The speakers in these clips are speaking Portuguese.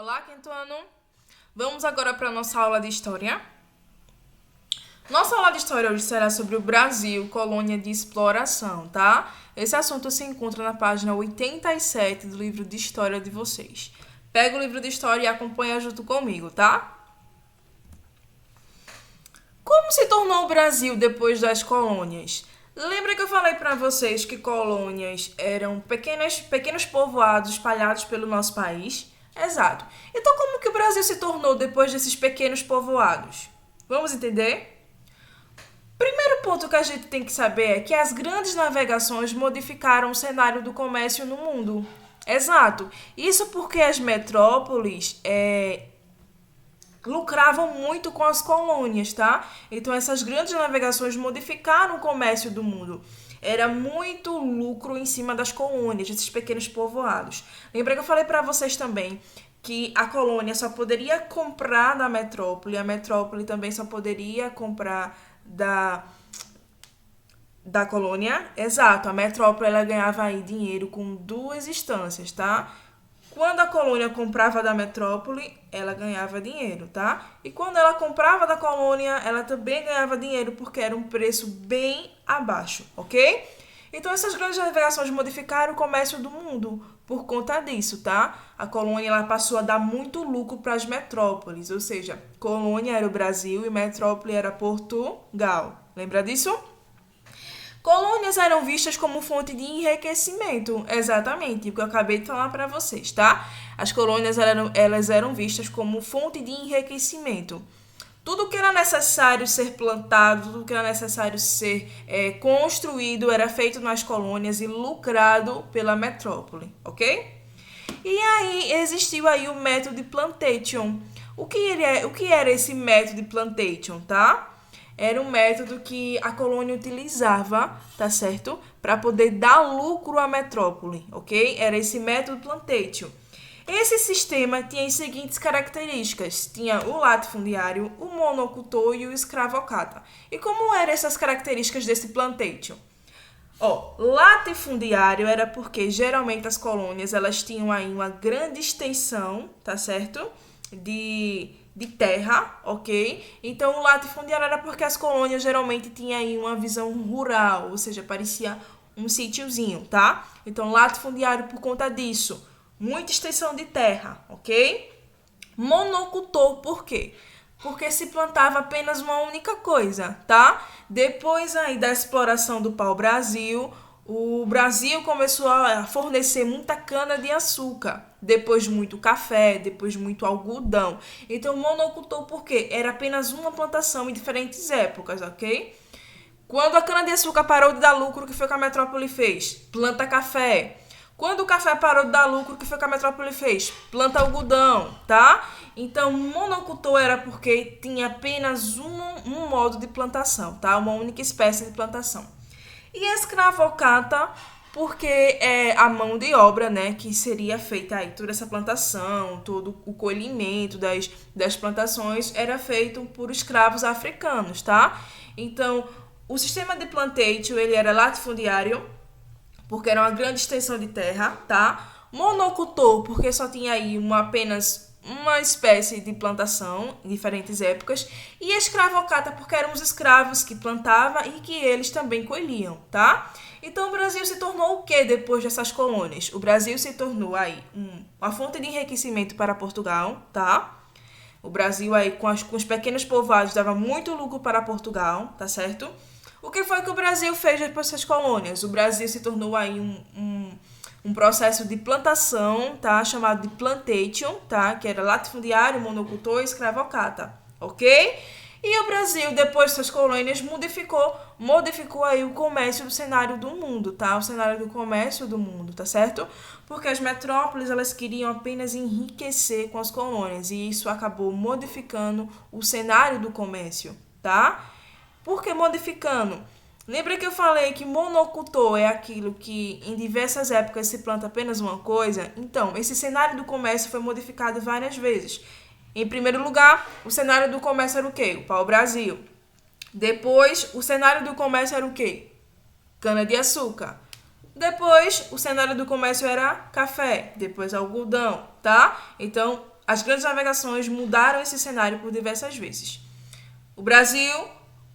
Olá, quinto ano! Vamos agora para a nossa aula de História. Nossa aula de História hoje será sobre o Brasil, colônia de exploração, tá? Esse assunto se encontra na página 87 do livro de História de vocês. Pega o livro de História e acompanha junto comigo, tá? Como se tornou o Brasil depois das colônias? Lembra que eu falei para vocês que colônias eram pequenos povoados espalhados pelo nosso país? Exato. Então, como que o Brasil se tornou depois desses pequenos povoados? Vamos entender? Primeiro ponto que a gente tem que saber é que as grandes navegações modificaram o cenário do comércio no mundo. Exato. Isso porque as metrópoles lucravam muito com as colônias, tá? Então essas grandes navegações modificaram o comércio do mundo. Era muito lucro em cima das colônias, desses pequenos povoados. Lembra que eu falei para vocês também que a colônia só poderia comprar da metrópole, a metrópole também só poderia comprar da colônia? Exato, a metrópole ela ganhava aí dinheiro com duas instâncias, tá? Quando a colônia comprava da metrópole, ela ganhava dinheiro, tá? E quando ela comprava da colônia, ela também ganhava dinheiro porque era um preço bem abaixo, ok? Então essas grandes navegações modificaram o comércio do mundo por conta disso, tá? A colônia ela passou a dar muito lucro para as metrópoles, ou seja, colônia era o Brasil e metrópole era Portugal. Lembra disso? Colônias eram vistas como fonte de enriquecimento, exatamente, o que eu acabei de falar para vocês, tá? As colônias elas eram vistas como fonte de enriquecimento. Tudo que era necessário ser plantado, tudo que era necessário ser construído era feito nas colônias e lucrado pela metrópole, ok? E aí existiu aí o método de plantation. O que era esse método de plantation, tá? Era um método que a colônia utilizava, tá certo? Para poder dar lucro à metrópole, ok? Era esse método plantation. Esse sistema tinha as seguintes características. Tinha o latifundiário, o monocultor e o escravocrata. E como eram essas características desse plantation? Latifundiário era porque geralmente as colônias elas tinham aí uma grande extensão, tá certo? De terra, ok? Então o latifundiário era porque as colônias geralmente tinham aí uma visão rural, ou seja, parecia um sítiozinho, tá? Então latifundiário por conta disso, muita extensão de terra, ok? Monocultor, por quê? Porque se plantava apenas uma única coisa, tá? Depois aí da exploração do pau-brasil, o Brasil começou a fornecer muita cana-de-açúcar, depois muito café, depois muito algodão. Então, monocultor por quê? Era apenas uma plantação em diferentes épocas, ok? Quando a cana-de-açúcar parou de dar lucro, o que foi que a metrópole fez? Planta café. Quando o café parou de dar lucro, o que foi que a metrópole fez? Planta algodão, tá? Então, monocultor era porque tinha apenas um modo de plantação, tá? Uma única espécie de plantação. E escravocrata, porque é a mão de obra, né, que seria feita aí, toda essa plantação, todo o colhimento das plantações era feito por escravos africanos, tá? Então, o sistema de plantation, ele era latifundiário, porque era uma grande extensão de terra, tá? Monocultor, porque só tinha aí apenas uma espécie de plantação em diferentes épocas, e escravocrata porque eram os escravos que plantavam e que eles também colhiam, tá? Então o Brasil se tornou o que depois dessas colônias? O Brasil se tornou aí uma fonte de enriquecimento para Portugal, tá? O Brasil aí com os pequenos povoados dava muito lucro para Portugal, tá certo? O que foi que o Brasil fez depois dessas colônias? O Brasil se tornou aí um processo de plantação, tá? Chamado de plantation, tá? Que era latifundiário, monocultor e escravocrata, ok? E o Brasil, depois dessas colônias, modificou aí o comércio do cenário do mundo, tá? O cenário do comércio do mundo, tá certo? Porque as metrópoles, elas queriam apenas enriquecer com as colônias e isso acabou modificando o cenário do comércio, tá? Por que modificando? Lembra que eu falei que monocultor é aquilo que em diversas épocas se planta apenas uma coisa? Então, esse cenário do comércio foi modificado várias vezes. Em primeiro lugar, o cenário do comércio era o quê? O pau-brasil. Depois, o cenário do comércio era o quê? Cana-de-açúcar. Depois, o cenário do comércio era café. Depois, algodão, tá? Então, as grandes navegações mudaram esse cenário por diversas vezes. O Brasil,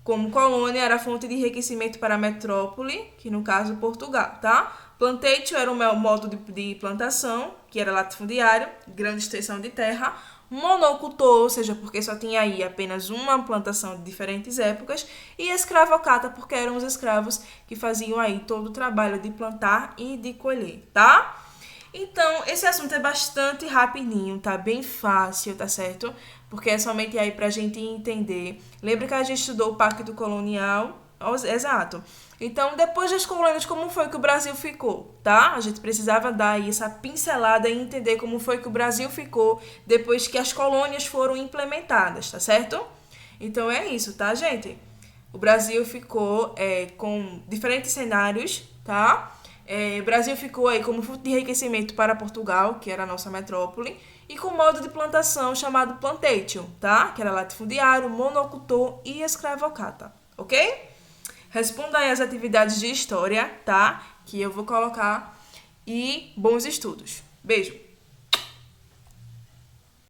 como colônia, era fonte de enriquecimento para a metrópole, que no caso Portugal, tá? Plantation era o modo de plantação, que era latifundiário, grande extensão de terra. Monocultor, ou seja, porque só tinha aí apenas uma plantação de diferentes épocas. E escravocrata, porque eram os escravos que faziam aí todo o trabalho de plantar e de colher, tá? Então, esse assunto é bastante rapidinho, tá? Bem fácil, tá certo? Porque é somente aí pra gente entender. Lembra que a gente estudou o Pacto Colonial? Exato. Então, depois das colônias, como foi que o Brasil ficou, tá? A gente precisava dar aí essa pincelada e entender como foi que o Brasil ficou depois que as colônias foram implementadas, tá certo? Então, é isso, tá, gente? O Brasil ficou com diferentes cenários, tá? O Brasil ficou aí como fonte de enriquecimento para Portugal, que era a nossa metrópole, e com modo de plantação chamado plantation, tá? Que era latifundiário, monocultor e escravocrata, ok? Responda aí as atividades de história, tá? Que eu vou colocar. E bons estudos. Beijo!